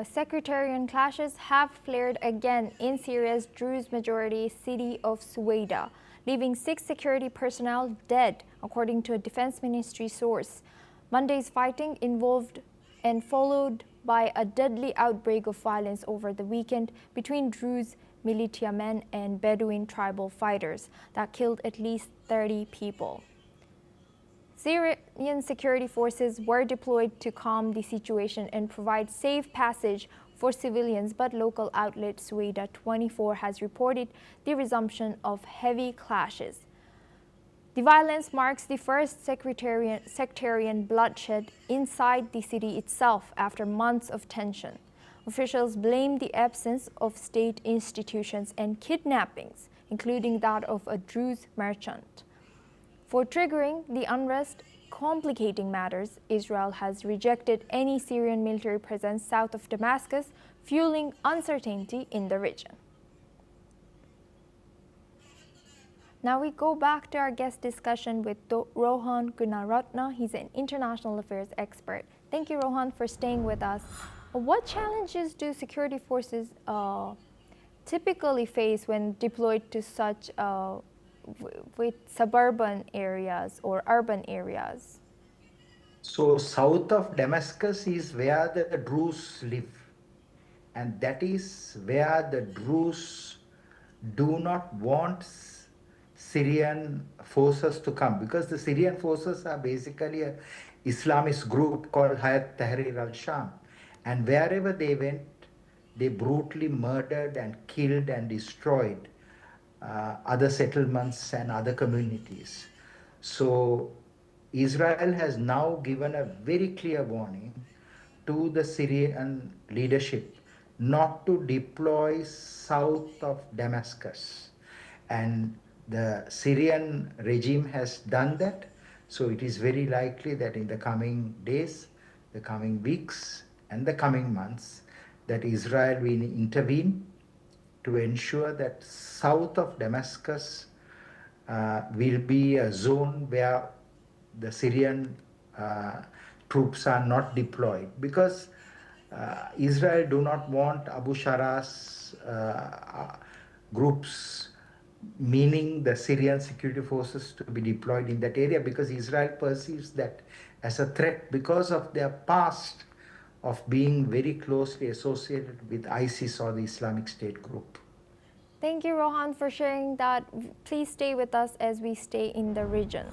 Sectarian clashes have flared again in Syria's Druze majority city of Sweida, leaving 6 security personnel dead, according to a defense ministry source. Monday's fighting involved and followed by a deadly outbreak of violence over the weekend between Druze militiamen and Bedouin tribal fighters that killed at least 30 people. Syrian security forces were deployed to calm the situation and provide safe passage for civilians, but local outlet Sweida 24 has reported the resumption of heavy clashes. The violence marks the first sectarian bloodshed inside the city itself after months of tension. Officials blame the absence of state institutions and kidnappings, including that of a Druze merchant. For triggering the unrest. Complicating matters, Israel has rejected any Syrian military presence south of Damascus, fueling uncertainty in the region. Now we go back to our guest discussion with Rohan Gunaratna. He's an international affairs expert. Thank you, Rohan, for staying with us. What challenges do security forces typically face when deployed to such with suburban areas or urban areas? So south of Damascus is where the Druze live, and that is where the Druze do not want Syrian forces to come, because the Syrian forces are basically an Islamist group called Hayat Tahrir al-Sham, and wherever they went, they brutally murdered and killed and destroyed other settlements and other communities. So Israel has now given a very clear warning to the Syrian leadership not to deploy south of Damascus. And the Syrian regime has done that. So it is very likely that in the coming days, the coming weeks, and the coming months, that Israel will intervene to ensure that south of Damascus will be a zone where the Syrian troops are not deployed, because Israel do not want Abu Shara's groups, meaning the Syrian security forces, to be deployed in that area, because Israel perceives that as a threat because of their past of being very closely associated with ISIS or the Islamic State group. Thank you, Rohan, for sharing that. Please stay with us as we stay in the region.